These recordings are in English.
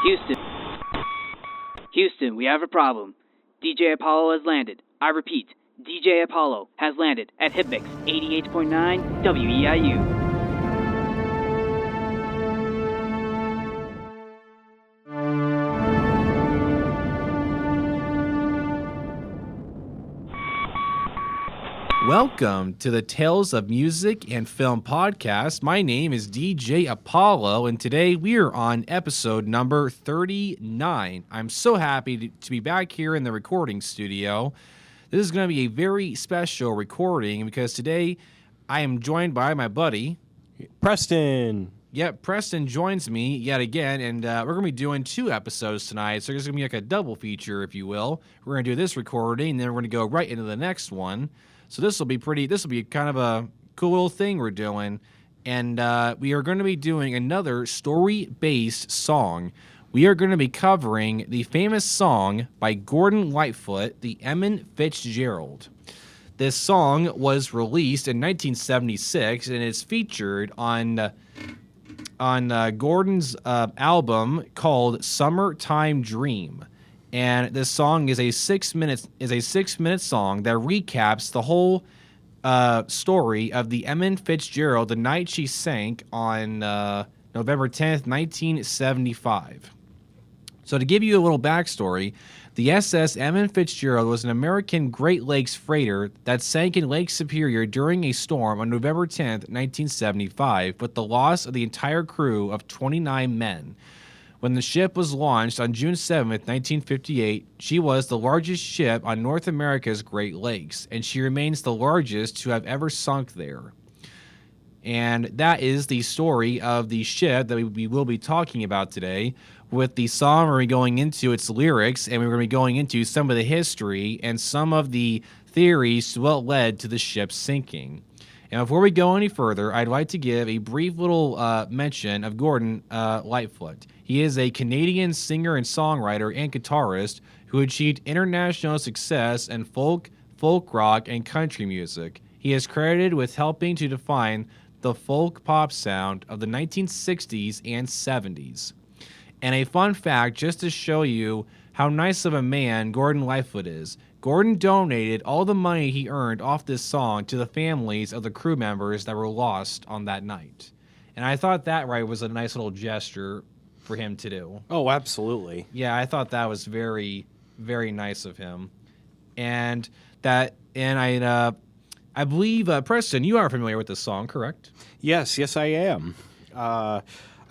Houston. Houston, we have a problem. DJ Apollo has landed. I repeat, DJ Apollo has landed at Hipmix 88.9 WEIU. Welcome to the Tales of Music and Film podcast. My name is DJ Apollo, and today we are on episode number 39. I'm so happy to be back here in the recording studio. This is going to be a very special recording because today I am joined by my buddy, Preston. Yep, Preston joins me yet again, and we're going to be doing 2 episodes tonight, so there's going to be like a double feature, if you will. We're going to do this recording, and then we're going to go right into the next one. So this will be kind of a cool little thing we're doing. And we are going to be doing another story-based song. We are going to be covering the famous song by Gordon Lightfoot, the Edmund Fitzgerald. This song was released in 1976 and is featured on Gordon's album called Summertime Dream. And this song is a 6-minute song that recaps the whole story of the Edmund Fitzgerald the night she sank on November 10th, 1975. So to give you a little backstory, the SS Edmund Fitzgerald was an American Great Lakes freighter that sank in Lake Superior during a storm on November 10th, 1975, with the loss of the entire crew of 29 men. When the ship was launched on June 7, 1958, she was the largest ship on North America's Great Lakes, and she remains the largest to have ever sunk there. And that is the story of the ship that we will be talking about today, with the song we're going into its lyrics, and we're going to be going into some of the history and some of the theories to what led to the ship sinking. And before we go any further, I'd like to give a brief little mention of Gordon Lightfoot. He is a Canadian singer and songwriter and guitarist who achieved international success in folk rock, and country music. He is credited with helping to define the folk pop sound of the 1960s and 70s. And a fun fact, just to show you how nice of a man Gordon Lightfoot is, Gordon donated all the money he earned off this song to the families of the crew members that were lost on that night. And I thought that was a nice little gesture for him to do. Oh, absolutely. Yeah, I thought that was very, very nice of him. I believe, Preston, you are familiar with this song, correct? Yes, I am.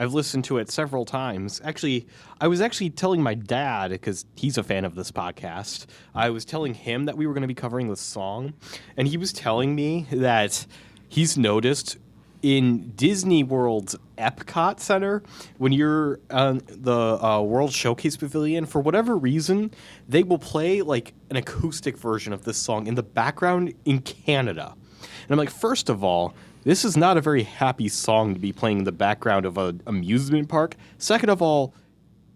I've listened to it several times. Actually, I was telling my dad, because he's a fan of this podcast, I was telling him that we were going to be covering this song, and he was telling me that he's noticed in Disney World's Epcot Center, when you're on the World Showcase Pavilion, for whatever reason, they will play like an acoustic version of this song in the background in Canada. And I'm like, first of all, this is not a very happy song to be playing in the background of an amusement park. Second of all,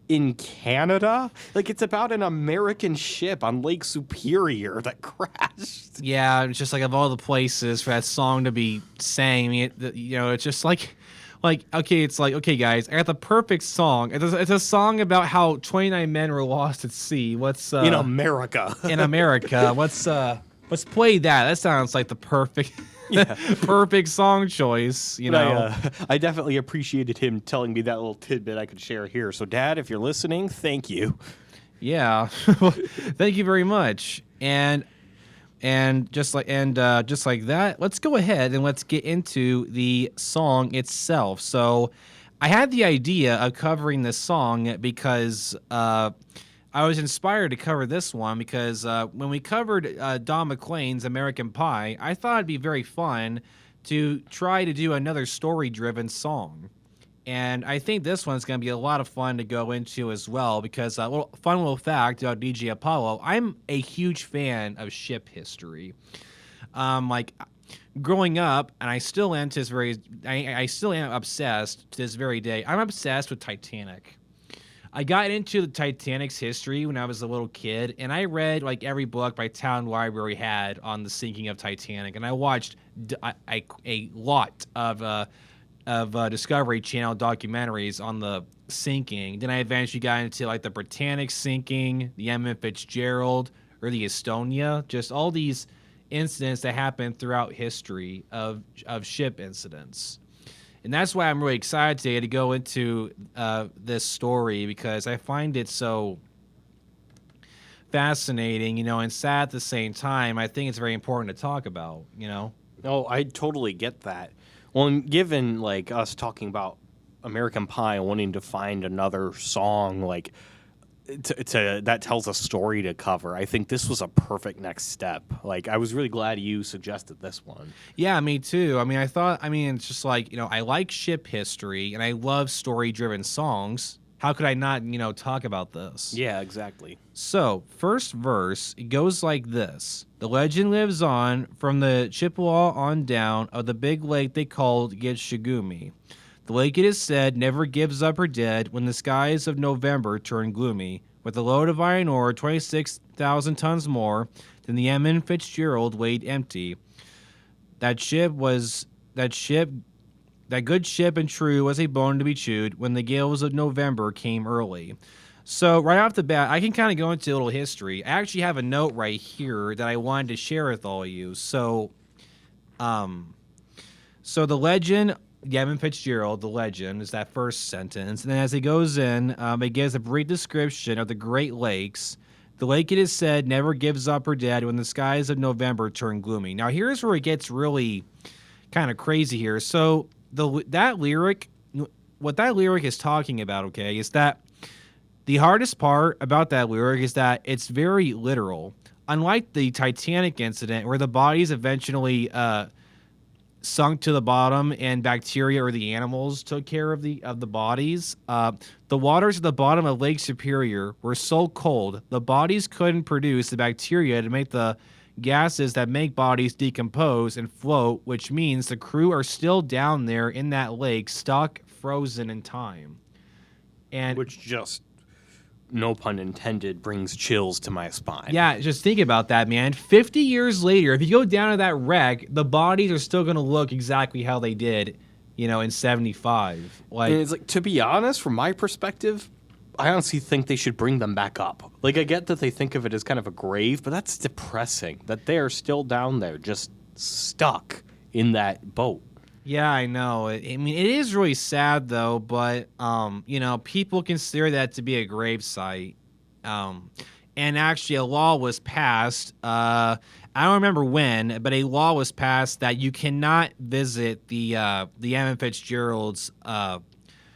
in Canada? Like, it's about an American ship on Lake Superior that crashed. Yeah, it's just like of all the places for that song to be sang, it's just like, okay, guys, I got the perfect song. It's a song about how 29 men were lost at sea. What's in America? In America, let's play that. That sounds like the perfect. Yeah. Perfect song choice, I definitely appreciated him telling me that little tidbit I could share here. So, Dad, if you're listening, thank you. Yeah, thank you very much. And just like that, let's go ahead and let's get into the song itself. So, I had the idea of covering this song because I was inspired to cover this one because when we covered Don McLean's American Pie, I thought it'd be very fun to try to do another story-driven song. And I think this one's going to be a lot of fun to go into as well because a little fact about DJ Apollo, I'm a huge fan of ship history. Growing up, and I still am I still am obsessed to this very day. I'm obsessed with Titanic. I got into the Titanic's history when I was a little kid, and I read like every book my town library had on the sinking of Titanic, and I watched a lot of Discovery Channel documentaries on the sinking. Then I eventually got into like the Britannic sinking, the Edmund Fitzgerald, or the Estonia. Just all these incidents that happened throughout history of ship incidents. And that's why I'm really excited today to go into this story, because I find it so fascinating, and sad at the same time. I think it's very important to talk about, Oh, I totally get that. Well, and given like us talking about American Pie, wanting to find another song like that tells a story to cover, I think this was a perfect next step. Like, I was really glad you suggested this one. Yeah, me too. It's just like, I like ship history and I love story-driven songs. How could I not, talk about this? Yeah, exactly. So, first verse, it goes like this. The legend lives on from the Chippewa on down of the big lake they called Gitchagumi. The lake, it is said, never gives up her dead when the skies of November turn gloomy. With a load of iron ore, 26,000 tons more than the Edmund Fitzgerald weighed empty. That good ship and true was a bone to be chewed when the gales of November came early. So right off the bat, I can kind of go into a little history. I actually have a note right here that I wanted to share with all of you. So the legend, Edmund Fitzgerald, the legend, is that first sentence. And then as it goes in, it gives a brief description of the Great Lakes. The lake, it is said, never gives up her dead when the skies of November turn gloomy. Now, here's where it gets really kind of crazy here. So what that lyric is talking about, okay, is that the hardest part about that lyric is that it's very literal. Unlike the Titanic incident, where the bodies eventually sunk to the bottom and bacteria or the animals took care of the bodies, the waters at the bottom of Lake Superior were so cold the bodies couldn't produce the bacteria to make the gases that make bodies decompose and float, which means the crew are still down there in that lake, stuck, frozen in time. And which just, no pun intended, brings chills to my spine. Yeah, just think about that, man. 50 years later, if you go down to that wreck, the bodies are still going to look exactly how they did, in 75. And it's like, to be honest, from my perspective, I honestly think they should bring them back up. Like, I get that they think of it as kind of a grave, but that's depressing that they are still down there, just stuck in that boat. Yeah, I know. It is really sad, though, but, people consider that to be a grave site. And actually, a law was passed. I don't remember when, but a law was passed that you cannot visit the Edmund Fitzgerald's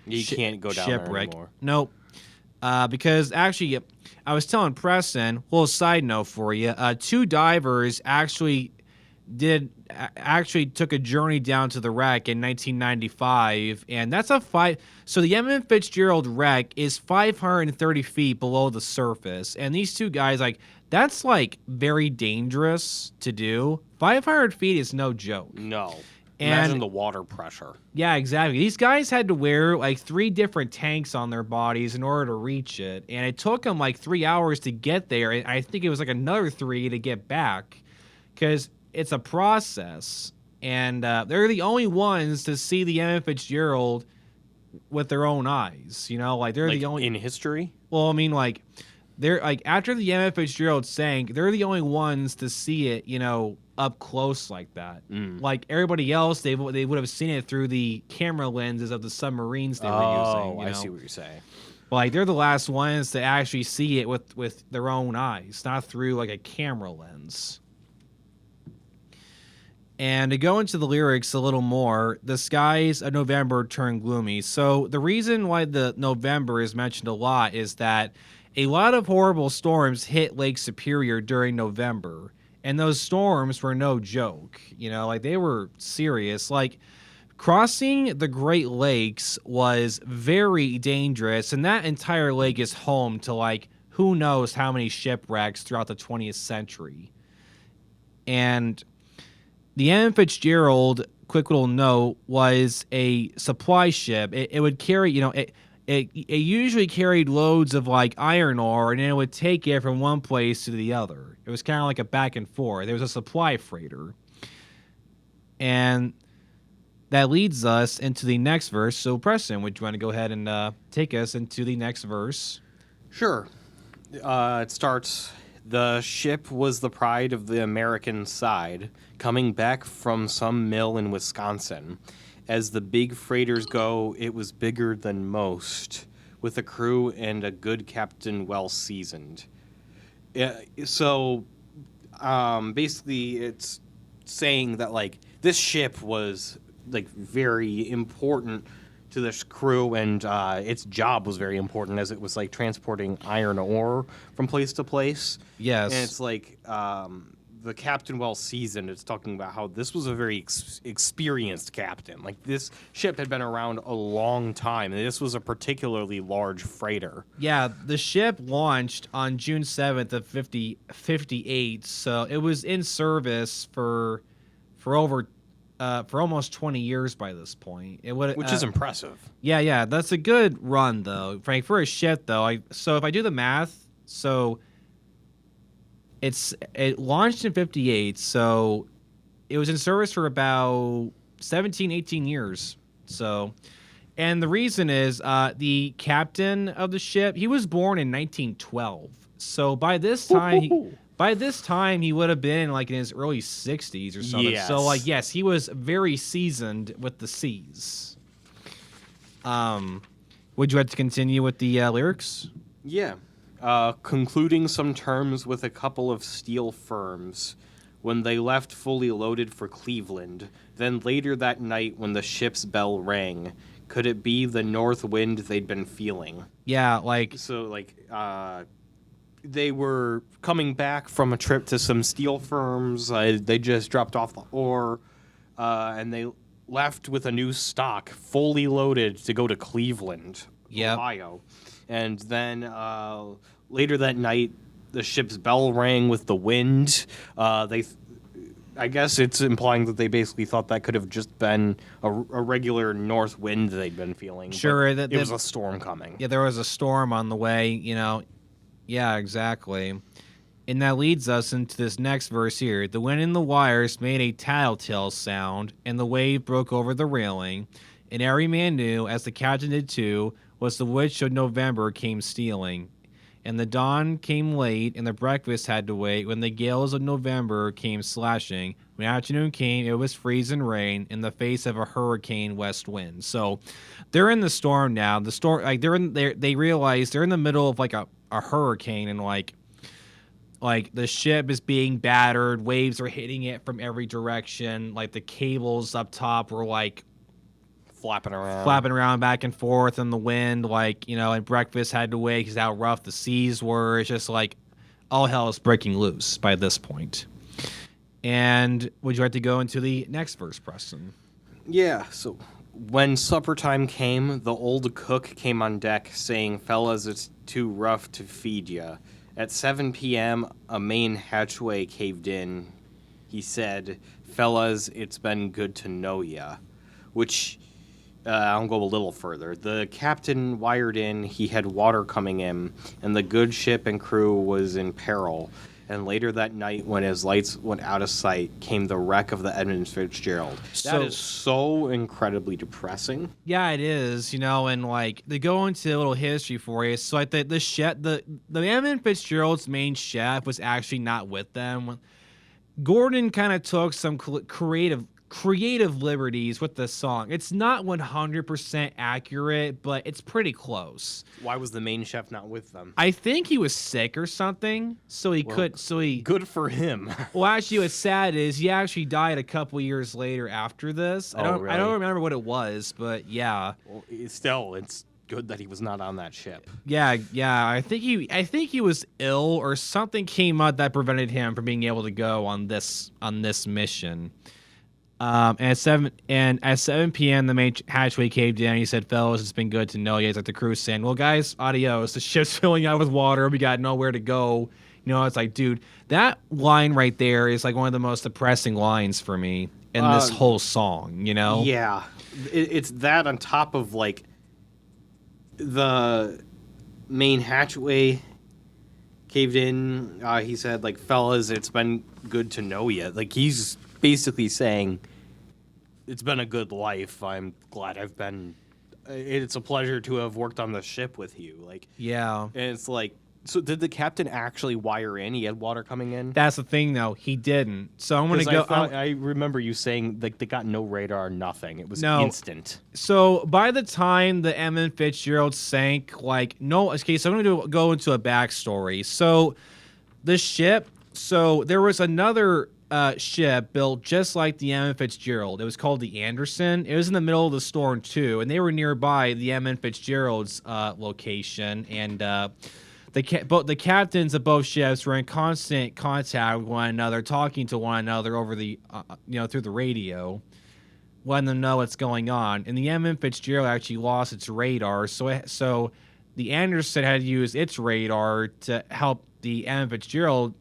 you can't go down shipwreck. There anymore. Nope. Because actually, I was telling Preston, little side note for you, 2 divers actually took a journey down to the wreck in 1995, and that's so the Edmund Fitzgerald wreck is 530 feet below the surface, and these 2 guys, that's very dangerous to do. 500 feet is no joke. No. Imagine the water pressure. Yeah, exactly. These guys had to wear 3 different tanks on their bodies in order to reach it, and it took them 3 hours to get there, and I think it was another 3 to get back, because it's a process, and they're the only ones to see the Edmund Fitzgerald with their own eyes. They're the only in history. Well, they're after the Edmund Fitzgerald sank, they're the only ones to see it, up close like that. Everybody else, they would have seen it through the camera lenses of the submarines they were using. I see what you're saying. They're the last ones to actually see it with their own eyes, not through a camera lens. And to go into the lyrics a little more, the skies of November turn gloomy. So the reason why the November is mentioned a lot is that a lot of horrible storms hit Lake Superior during November. And those storms were no joke. They were serious. Crossing the Great Lakes was very dangerous. And that entire lake is home to who knows how many shipwrecks throughout the 20th century. And the Edmund Fitzgerald, quick little note, was a supply ship. It would carry, it usually carried loads of iron ore, and it would take it from one place to the other. It was kind of like a back and forth. There was a supply freighter. And that leads us into the next verse. So, Preston, would you want to go ahead and take us into the next verse? Sure. It starts, the ship was the pride of the American side, coming back from some mill in Wisconsin. As the big freighters go, it was bigger than most, with a crew and a good captain well seasoned. So, basically, it's saying that, like, this ship was, like, very important to this crew, and its job was very important as it was, like, transporting iron ore from place to place. Yes. And it's like, the captain well seasoned, it's talking about how this was a very experienced captain. Like, this ship had been around a long time, and this was a particularly large freighter. Yeah, the ship launched on June 7th of 58, so it was in service for almost 20 years by this point. Which is impressive. Yeah, that's a good run though, Frank, for a ship though. So if I do the math, so it launched in 58, so it was in service for about 17, 18 years. So, and the reason is the captain of the ship, he was born in 1912. So by this time, he would have been like in his early 60s or something. Yes. So like, yes, he was very seasoned with the seas. Would you like to continue with the lyrics? Yeah. Concluding some terms with a couple of steel firms when they left fully loaded for Cleveland. Then later that night when the ship's bell rang, could it be the north wind they'd been feeling? Yeah, like... So, like, they were coming back from a trip to some steel firms. They just dropped off the ore, and they left with a new stock, fully loaded, to go to Cleveland, Ohio. And then later that night, the ship's bell rang with the wind. I guess it's implying that they basically thought that could have just been a regular north wind they'd been feeling. Sure, it was a storm coming. Yeah, there was a storm on the way, Yeah, exactly. And that leads us into this next verse here. The wind in the wires made a tattletale sound, and the wave broke over the railing. And every man knew, as the captain did too, was the witch of November came stealing. And the dawn came late, and the breakfast had to wait, when the gales of November came slashing. When afternoon came, it was freezing rain in the face of a hurricane west wind. So they're in the storm now. The storm, like they realize they're in the middle of like a hurricane, and like the ship is being battered. Waves are hitting it from every direction. Like the cables up top were like flapping around back and forth in the wind, and breakfast had to wait because how rough the seas were. It's just like all hell is breaking loose by this point. And would you like to go into the next verse, Preston? Yeah, so when supper time came, the old cook came on deck saying, "Fellas, it's too rough to feed ya." At 7 p.m., a main hatchway caved in. He said, "Fellas, it's been good to know ya." Which... I'll go a little further. The captain wired in he had water coming in, and the good ship and crew was in peril. And later that night, when his lights went out of sight, came the wreck of the Edmund Fitzgerald. That is so incredibly depressing. Yeah, it is. And they go into a little history for you. So like the Edmund Fitzgerald's main chef was actually not with them. Gordon kind of took some creative liberties with the song. It's not 100% accurate, but it's pretty close. Why was the main chef not with them? I think he was sick or something, good for him. Well, actually, what's sad is he actually died a couple years later after this. Really? I don't remember what it was, but yeah. Well, it's good that he was not on that ship. Yeah. I think he was ill or something came up that prevented him from being able to go on this mission. And at 7 p.m. the main hatchway caved in. He said, "Fellas, it's been good to know you." It's like the crew saying, "Well, guys, adios. The ship's filling out with water. We got nowhere to go." It's like, dude, that line right there is like one of the most depressing lines for me in this whole song. Yeah, it's that on top of like the main hatchway caved in. He said, like, "Fellas, it's been good to know you." Like he's basically saying it's been a good life. I'm glad I've been. It's a pleasure to have worked on the ship with you. Like, Yeah. and it's like, so did the captain actually wire in? He had water coming in. That's the thing, though. He didn't. So I'm gonna go. I remember you saying like they got no radar, nothing. It was instant. So by the time the Edmund Fitzgerald sank, like no. Okay, so I'm gonna go into a backstory. So the ship. So there was another ship built just like the Edmund Fitzgerald. It was called the Anderson. It was in the middle of the storm too, and they were nearby the Edmund Fitzgerald's location, and the captains of both ships were in constant contact with one another, talking to one another over the through the radio, letting them know what's going on. And the Edmund Fitzgerald actually lost its radar, so the Anderson had to use its radar to help the Edmund Fitzgerald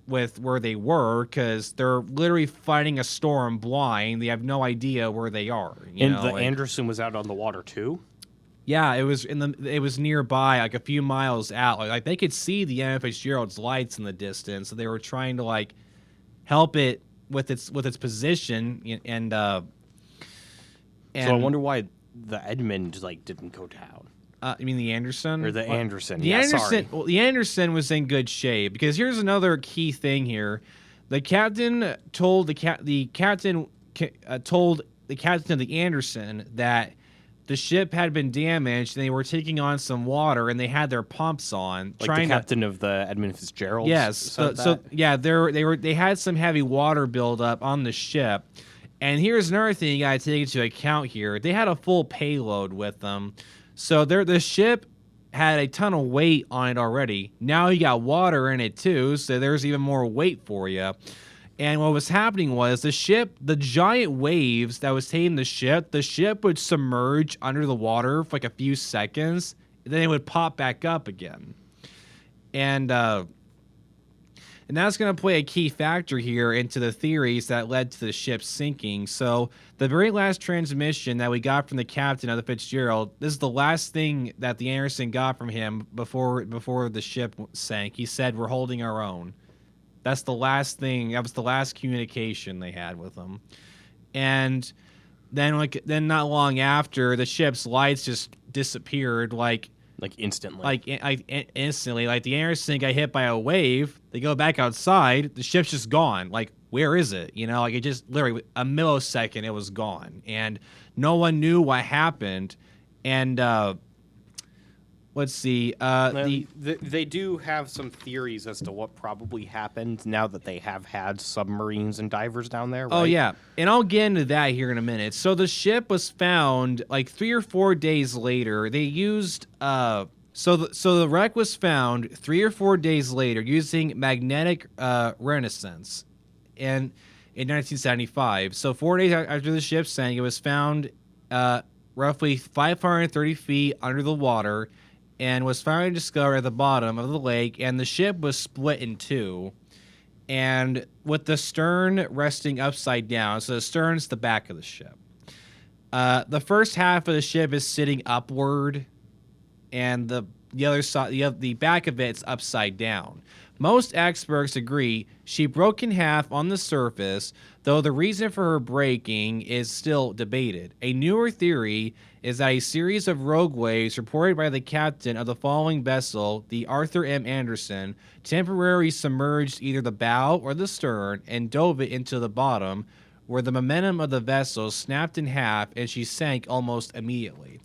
with where they were, because they're literally fighting a storm blind. They have no idea where they are. Anderson was out on the water too. Yeah, it was nearby, like a few miles out. Like they could see the Edmund Fitzgerald's lights in the distance, so they were trying to like help it with its position. And so I wonder why the Edmund didn't go down. You mean the Anderson? Or the Anderson. The Anderson. Sorry. Well, the Anderson was in good shape, because here's another key thing here. The captain told the captain of the Anderson that the ship had been damaged and they were taking on some water and they had their pumps on. Like the captain of the Edmund Fitzgerald. Yes. They had some heavy water buildup on the ship. And here's another thing you got to take into account here. They had a full payload with them. So the ship had a ton of weight on it already. Now you got water in it too, so there's even more weight for you. And what was happening was the giant waves that was taking the ship would submerge under the water for like a few seconds, and then it would pop back up again. And that's going to play a key factor here into the theories that led to the ship sinking. So the very last transmission that we got from the captain of the Fitzgerald, this is the last thing that the Anderson got from him before the ship sank. He said, "We're holding our own." That's the last thing. That was the last communication they had with him. And then not long after, the ship's lights just disappeared, instantly. Instantly. Like the Anderson got hit by a wave. They go back outside. The ship's just gone. Like, where is it? It just literally a millisecond, it was gone. And no one knew what happened. And let's see. They do have some theories as to what probably happened now that they have had submarines and divers down there. Right? Oh, yeah. And I'll get into that here in a minute. So the ship was found like 3 or 4 days later. They used so the wreck was found 3 or 4 days later using magnetic resonance in 1975. So 4 days after the ship sank, it was found roughly 530 feet under the water, and was finally discovered at the bottom of the lake, and the ship was split in two, and with the stern resting upside down. So the stern's the back of the ship. The first half of the ship is sitting upward, and the other side, the back of it's upside down. Most experts agree she broke in half on the surface, though the reason for her breaking is still debated. A newer theory is that a series of rogue waves reported by the captain of the following vessel, the Arthur M. Anderson, temporarily submerged either the bow or the stern and dove it into the bottom, where the momentum of the vessel snapped in half and she sank almost immediately.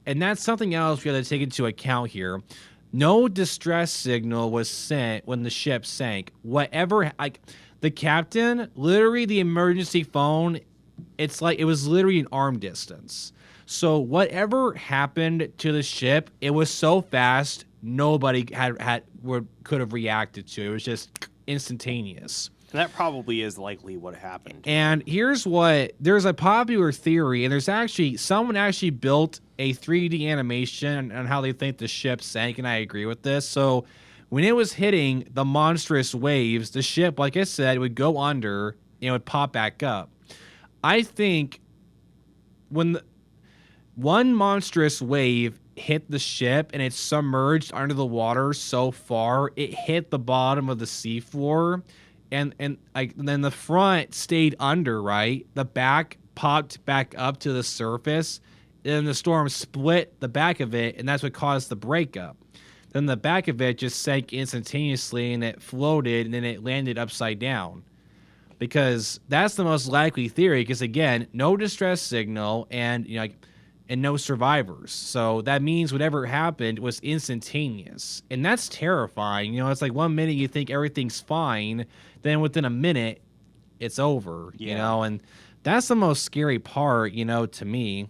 And that's something else we have to take into account here. No distress signal was sent when the ship sank. The captain, literally the emergency phone, it's like it was literally an arm distance. So whatever happened to the ship, it was so fast, nobody could have reacted to. It was just instantaneous. And that probably is likely what happened. And there's a popular theory, and someone actually built a 3D animation on how they think the ship sank, and I agree with this. So when it was hitting the monstrous waves, the ship, like I said, would go under and it would pop back up. I think when one monstrous wave hit the ship and it submerged under the water so far, it hit the bottom of the seafloor, and then the front stayed under, right? The back popped back up to the surface. Then the storm split the back of it, and that's what caused the breakup. Then the back of it just sank instantaneously, and it floated, and then it landed upside down. Because that's the most likely theory. Because again, no distress signal, and and no survivors. So that means whatever happened was instantaneous, and that's terrifying. It's like 1 minute you think everything's fine, then within a minute, it's over. Yeah. And that's the most scary part, to me.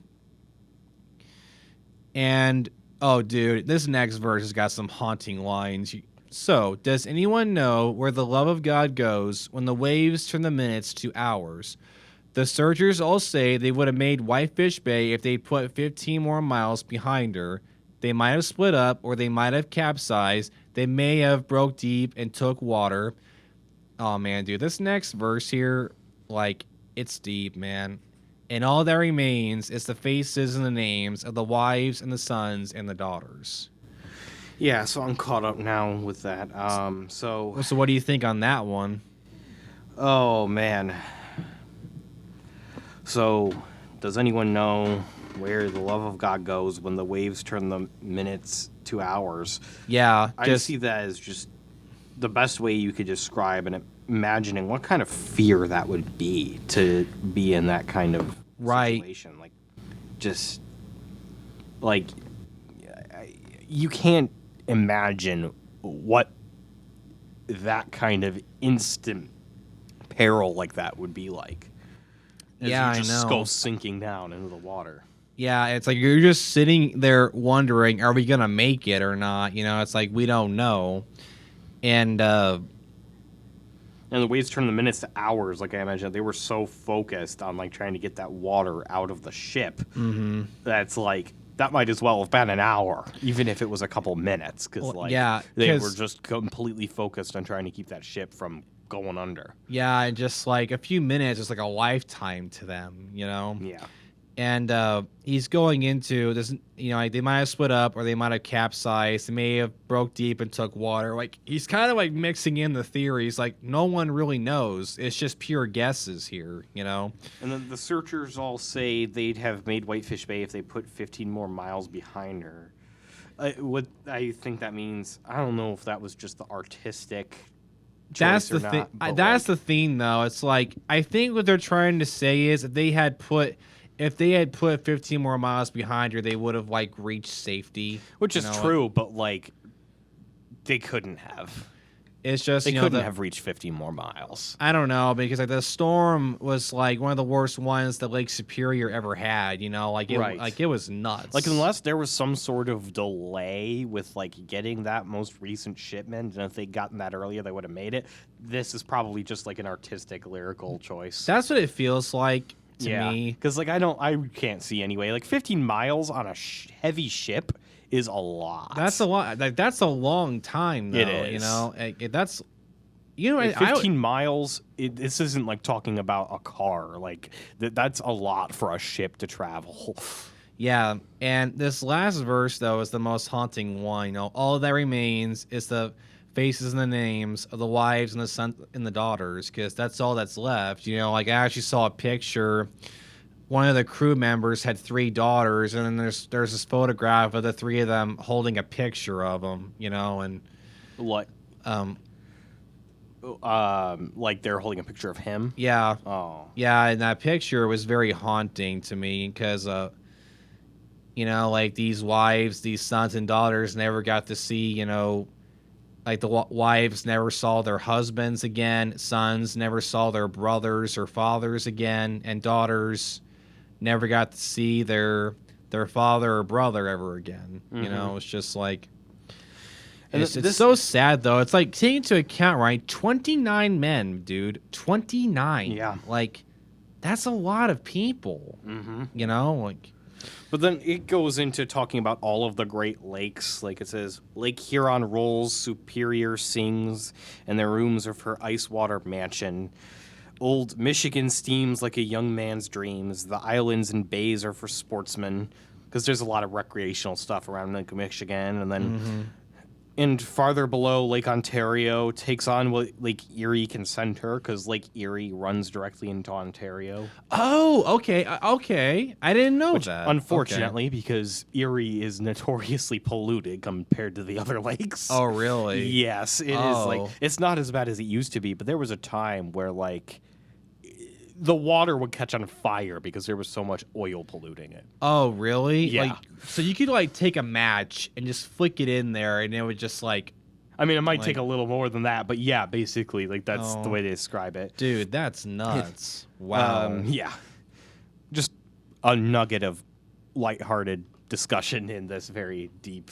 And oh, dude, this next verse has got some haunting lines. So, does anyone know where the love of God goes when the waves turn the minutes to hours? The searchers all say they would have made Whitefish Bay if they put 15 more miles behind her. They might have split up, or they might have capsized. They may have broke deep and took water. Oh, man, dude, this next verse here, it's deep, man. And all that remains is the faces and the names of the wives and the sons and the daughters. Yeah, so I'm caught up now with that. So what do you think on that one? Oh, man. So, does anyone know where the love of God goes when the waves turn the minutes to hours? Yeah. I see that as just the best way you could describe and imagining what kind of fear that would be to be in that kind of situation. You can't imagine what that kind of instant peril like that would be like. As yeah, you just I know. go sinking down into the water. Yeah, it's like you're just sitting there wondering, are we gonna make it or not? It's like we don't know. And the waves turn the minutes to hours. Like I imagine, they were so focused on trying to get that water out of the ship. Mm-hmm. That's that might as well have been an hour, even if it was a couple minutes, because they were just completely focused on trying to keep that ship from going under. Yeah, and just a few minutes is like a lifetime to them, Yeah. And he's going into this, they might have split up or they might have capsized. They may have broke deep and took water. He's kind of mixing in the theories. No one really knows. It's just pure guesses here, And then the searchers all say they'd have made Whitefish Bay if they put 15 more miles behind her. What I think that means, I don't know if that was just the artistic That's the thing. That's the thing, though. It's I think what they're trying to say is if they had put 15 more miles behind her, they would have reached safety. Which is true, but they couldn't have. It's just they couldn't have reached 50 more miles. I don't know, because the storm was one of the worst ones that Lake Superior ever had. It was nuts. Unless there was some sort of delay with getting that most recent shipment, and if they'd gotten that earlier, they would have made it. This is probably just an artistic, lyrical choice. That's what it feels like to me. Because I can't see anyway. 15 miles on a heavy ship is a lot. That's a lot. That's a long time, though. It is. That's 15 miles. This isn't talking about a car. That's a lot for a ship to travel. Yeah, and this last verse though is the most haunting one. All that remains is the faces and the names of the wives and the sons and the daughters, because that's all that's left. I actually saw a picture. One of the crew members had 3 daughters, and then there's this photograph of the 3 of them holding a picture of them, and what? They're holding a picture of him? Yeah. Oh. Yeah, and that picture was very haunting to me because, these wives, these sons and daughters never got to see, the wives never saw their husbands again, sons never saw their brothers or fathers again, and daughters never got to see their father or brother ever again. Mm-hmm. It's just it's so sad, though. It's taking into account, right? 29 men, dude. 29. Yeah. That's a lot of people. Mm-hmm. But then it goes into talking about all of the Great Lakes. It says, Lake Huron rolls, Superior sings, and their rooms are for ice water mansion. Old Michigan steams like a young man's dreams. The islands and bays are for sportsmen, because there's a lot of recreational stuff around Lake Michigan. And then And farther below, Lake Ontario takes on what Lake Erie can center because Lake Erie runs directly into Ontario. Oh, okay, okay. I didn't know Which, that. unfortunately, because Erie is notoriously polluted compared to the other lakes. Oh, really? Yes, it is. Like, it's not as bad as it used to be, but there was a time where, like, the water would catch on fire because there was so much oil polluting it. Oh, really? Yeah. Like, so you could like take a match and just flick it in there, and it would just like. I mean, it might take a little more than that, but yeah, basically, like that's the way to describe it. Dude, that's nuts. Wow. Yeah. Just a nugget of lighthearted discussion in this very deep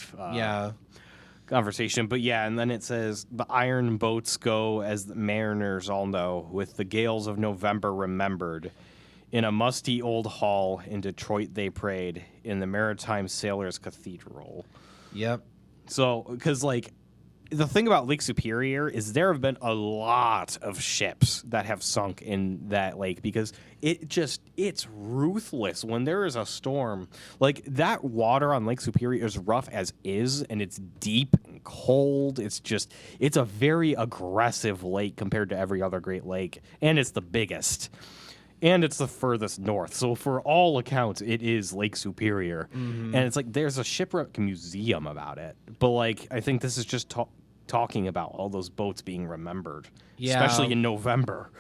conversation. But yeah, and then it says, the iron boats go, as the mariners all know, with the gales of November remembered. In a musty old hall in Detroit they prayed, in the Maritime Sailors' Cathedral. Yep. So, because, like, the thing about Lake Superior is there have been a lot of ships that have sunk in that lake because it's ruthless when there is a storm. Like, that water on Lake Superior is rough as is, and it's deep and cold. It's a very aggressive lake compared to every other Great Lake, and it's the biggest. And it's the furthest north. So for all accounts, it is Lake Superior. Mm-hmm. And it's like there's a shipwreck museum about it. But, like, I think this is just talking about all those boats being remembered, especially in November.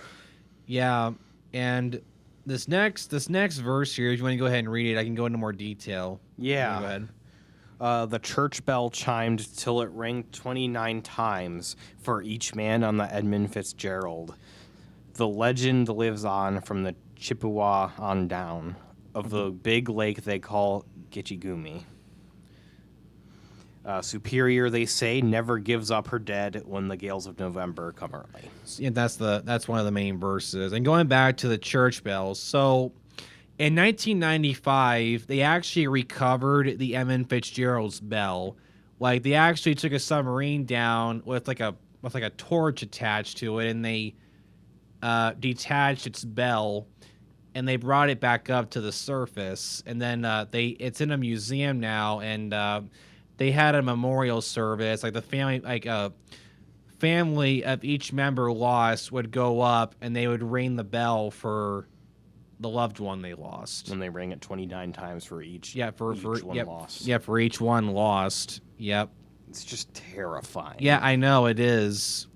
Yeah. And this next verse here, if you want to go ahead and read it, I can go into more detail. Yeah. Go ahead. The church bell chimed till it rang 29 times for each man on the Edmund Fitzgerald. The legend lives on from the Chippewa on down of the big lake they call Gitchigumi. Superior, they say, never gives up her dead when the gales of November come early. Yeah, that's one of the main verses. And going back to the church bells, so in 1995, they actually recovered the Edmund Fitzgerald's bell. Like, they actually took a submarine down with like a torch attached to it, and they detached its bell, and they brought it back up to the surface, and then it's in a museum now, and they had a memorial service. Like, the family of each member lost would go up, and they would ring the bell for the loved one they lost. And they rang it 29 times for each. Yeah, for each one lost. Yeah, for each one lost. Yep. It's just terrifying. Yeah, I know it is.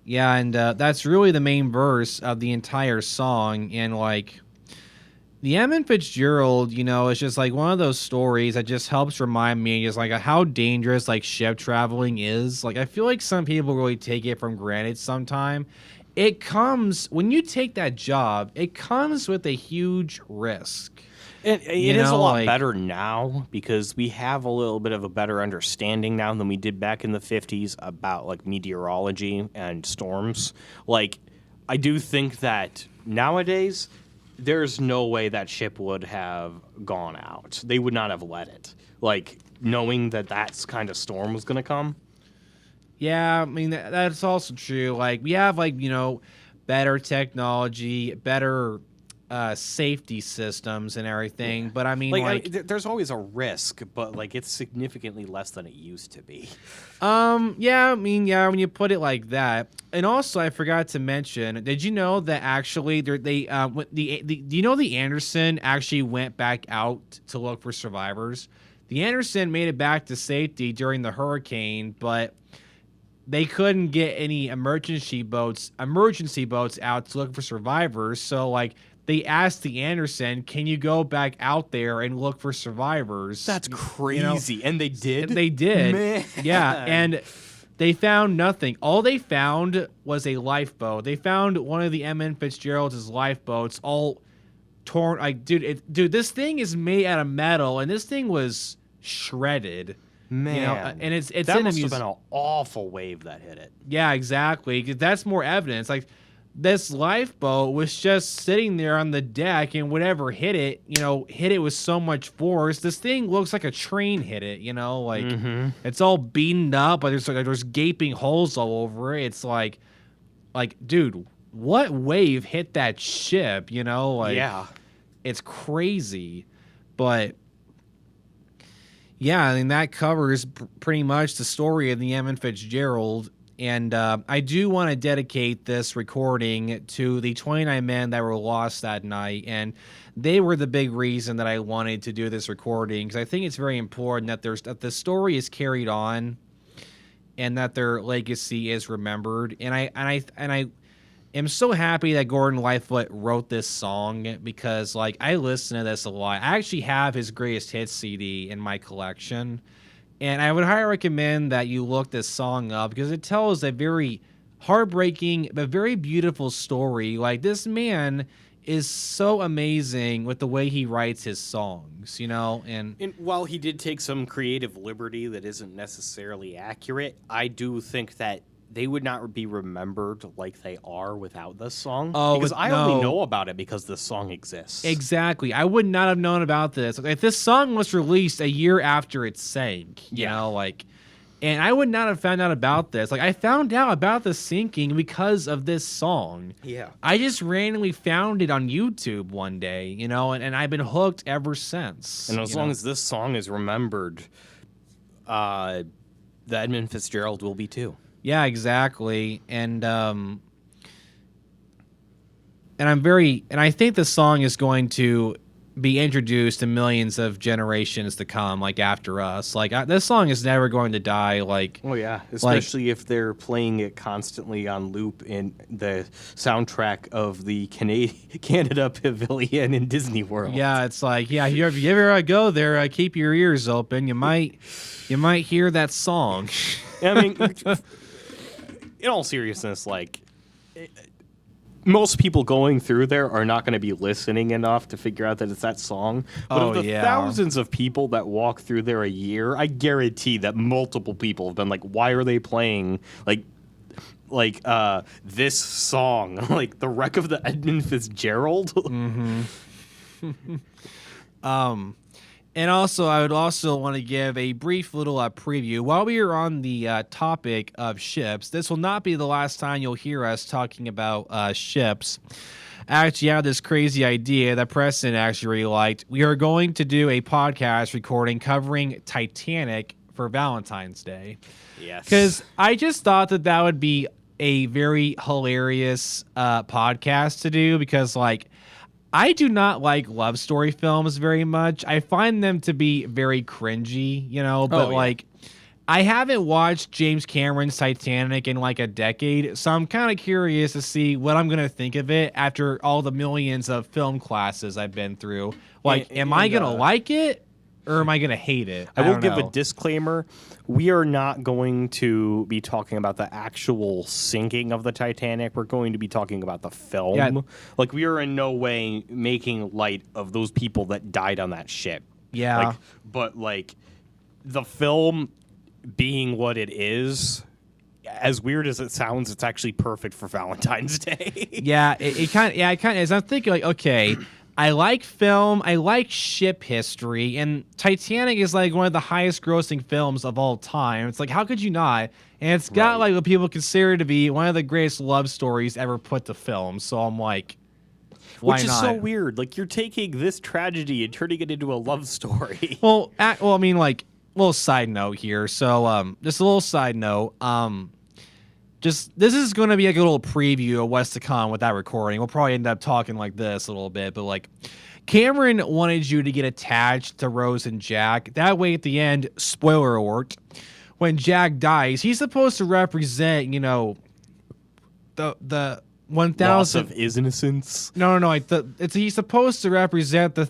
Yeah, and that's really the main verse of the entire song. And, like, the Edmund Fitzgerald, you know, it's just, like, one of those stories that just helps remind me just, like, how dangerous, like, ship traveling is. Like, I feel like some people really take it for granted sometime. It comes, when you take that job, it comes with a huge risk. It is a lot better now because we have a little bit of a better understanding now than we did back in the 50s about, like, meteorology and storms. Like, I do think that nowadays there's no way that ship would have gone out. They would not have let it. Like, knowing that that's kind of storm was going to come. Yeah, I mean, that's also true. Like, we have, like, you know, better technology, better safety systems and everything, but I mean, there's always a risk, but, like, it's significantly less than it used to be. Yeah, I mean, yeah, when you put it like that. And also, I forgot to mention, did you know that actually do you know the Anderson actually went back out to look for survivors? The Anderson made it back to safety during the hurricane, but they couldn't get any emergency boats out to look for survivors. So, like, they asked the Anderson, can you go back out there and look for survivors? That's crazy. You know? And they did? They did. Man. Yeah, and they found nothing. All they found was a lifeboat. They found one of the Edmund Fitzgerald's lifeboats all torn. Like, dude, this thing is made out of metal, and this thing was shredded. Man, you know, and it's that in must have been an awful wave that hit it. Yeah, exactly. 'Cause that's more evidence. Like, this lifeboat was just sitting there on the deck, and whatever hit it, you know, hit it with so much force. This thing looks like a train hit it, you know, like it's all beaten up, but there's gaping holes all over it. It's like, dude, what wave hit that ship? You know, like, yeah, it's crazy, but Yeah, I mean, that covers pretty much the story of the Edmund Fitzgerald. And I do want to dedicate this recording to the 29 men that were lost that night. And they were the big reason that I wanted to do this recording, because I think it's very important that the story is carried on and that their legacy is remembered. And I am so happy that Gordon Lightfoot wrote this song, because like I listen to this a lot. I actually have his greatest hits CD in my collection. And I would highly recommend that you look this song up, because it tells a very heartbreaking but very beautiful story. Like, this man is so amazing with the way he writes his songs, you know? And while he did take some creative liberty that isn't necessarily accurate, I do think that they would not be remembered like they are without this song. Oh, because I only know about it because this song exists. Exactly. I would not have known about this. If this song was released a year after it sank, you know, like, and I would not have found out about this. Like, I found out about the sinking because of this song. Yeah. I just randomly found it on YouTube one day, you know, and I've been hooked ever since. And as long as this song is remembered, the Edmund Fitzgerald will be too. Yeah, exactly. And I think the song is going to be introduced to millions of generations to come, like after us. Like, this song is never going to die. Like, oh yeah, especially if they're playing it constantly on loop in the soundtrack of the Canada Pavilion in Disney World. Yeah, it's like, yeah, if you ever go there, keep your ears open. You might hear that song. I mean, in all seriousness, like, most people going through there are not going to be listening enough to figure out that it's that song. But of the thousands of people that walk through there a year, I guarantee that multiple people have been like, why are they playing like this song? Like, The Wreck of the Edmund Fitzgerald? Mm-hmm. And also, I would also want to give a brief little preview. While we are on the topic of ships, this will not be the last time you'll hear us talking about ships. I actually have this crazy idea that Preston actually really liked. We are going to do a podcast recording covering Titanic for Valentine's Day. Yes. Because I just thought that would be a very hilarious podcast to do, because, like, I do not like love story films very much. I find them to be very cringy, you know, but like, I haven't watched James Cameron's Titanic in like a decade, so I'm kind of curious to see what I'm going to think of it after all the millions of film classes I've been through. Like, am I going to like it, or am I going to hate it? I will give a disclaimer. We are not going to be talking about the actual sinking of the Titanic. We're going to be talking about the film. Yeah. Like, we are in no way making light of those people that died on that ship. Yeah. Like, but, like, the film being what it is, as weird as it sounds, it's actually perfect for Valentine's Day. Yeah, it kind of is. I'm thinking, like, okay, I like film, I like ship history, and Titanic is like one of the highest grossing films of all time. It's like, how could you not? And it's got like what people consider to be one of the greatest love stories ever put to film. So I'm like, why Which is not? so weird. Like, you're taking this tragedy and turning it into a love story. Well, I mean, like, little side note here. So, just a little side note. Just, this is going to be like a little preview of what's to come with that recording. We'll probably end up talking like this a little bit, but like, Cameron wanted you to get attached to Rose and Jack. That way at the end, spoiler alert, when Jack dies, he's supposed to represent, you know, the 1,000 loss of his innocence. No. Like, he's supposed to represent the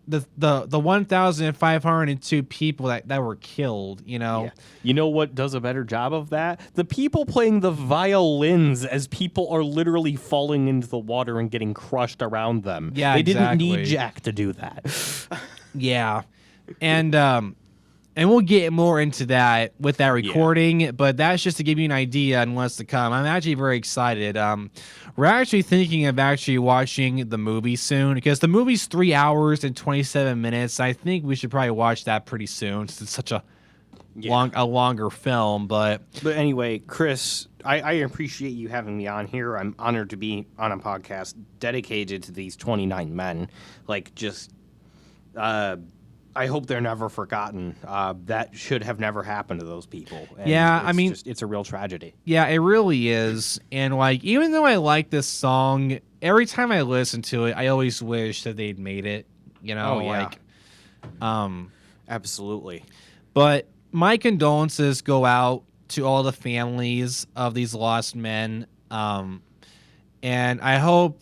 1,502 people that were killed. You know. Yeah. You know what does a better job of that? The people playing the violins as people are literally falling into the water and getting crushed around them. Yeah, they exactly. didn't need Jack to do that. Yeah, and we'll get more into that with that recording, but that's just to give you an idea on what's to come. I'm actually very excited. We're actually thinking of actually watching the movie soon, because the movie's 3 hours and 27 minutes. I think we should probably watch that pretty soon, since it's such a longer film. But anyway, Chris, I appreciate you having me on here. I'm honored to be on a podcast dedicated to these 29 men. Like, just I hope they're never forgotten. That should have never happened to those people. And Yeah, I it's mean, it's a real tragedy. Yeah, it really is. And like, even though I like this song, every time I listen to it, I always wish that they'd made it. You know, Oh, yeah. Absolutely. Absolutely. But my condolences go out to all the families of these lost men. And I hope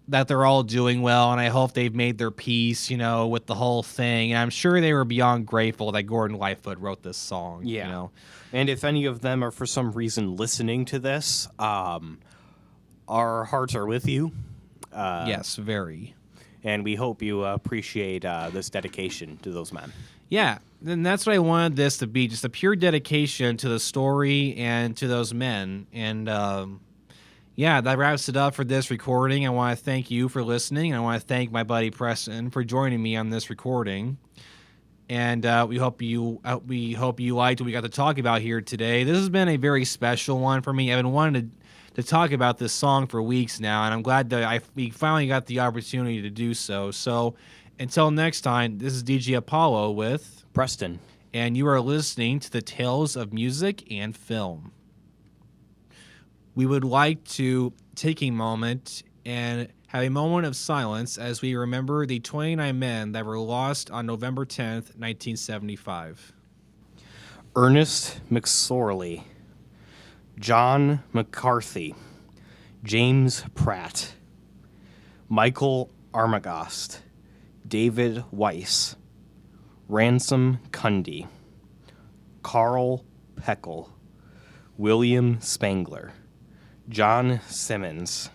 that they're all doing well, and I hope they've made their peace, with the whole thing. And I'm sure they were beyond grateful that Gordon Lightfoot wrote this song. Yeah. And if any of them are for some reason listening to this, our hearts are with you. Yes, very. And we hope you appreciate this dedication to those men. Yeah, and that's what I wanted this to be, just a pure dedication to the story and to those men. And that wraps it up for this recording. I want to thank you for listening. I want to thank my buddy Preston for joining me on this recording. And we hope you liked what we got to talk about here today. This has been a very special one for me. I've been wanting to talk about this song for weeks now, and I'm glad that we finally got the opportunity to do so. So until next time, this is DJ Apollo with Preston. And you are listening to the Tales of Music and Film. We would like to take a moment and have a moment of silence as we remember the 29 men that were lost on November 10th, 1975. Ernest McSorley, John McCarthy, James Pratt, Michael Armagost, David Weiss, Ransom Cundy, Carl Peckel, William Spangler, John Simmons,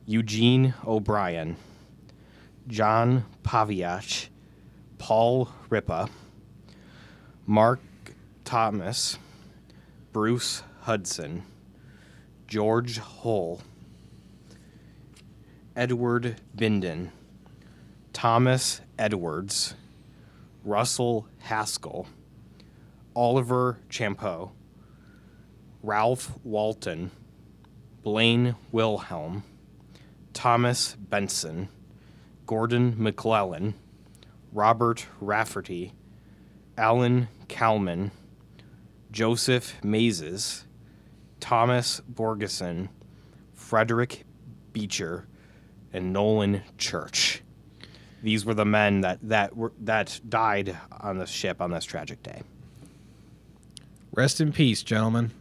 Eugene O'Brien, John Paviach, Paul Ripa, Mark Thomas, Bruce Hudson, George Hull, Edward Binden, Thomas Edwards, Russell Haskell, Oliver Champeau, Ralph Walton, Blaine Wilhelm, Thomas Benson, Gordon McClellan, Robert Rafferty, Alan Kalman, Joseph Mazes, Thomas Borgeson, Frederick Beecher, and Nolan Church. These were the men that died on the ship on this tragic day. Rest in peace, gentlemen.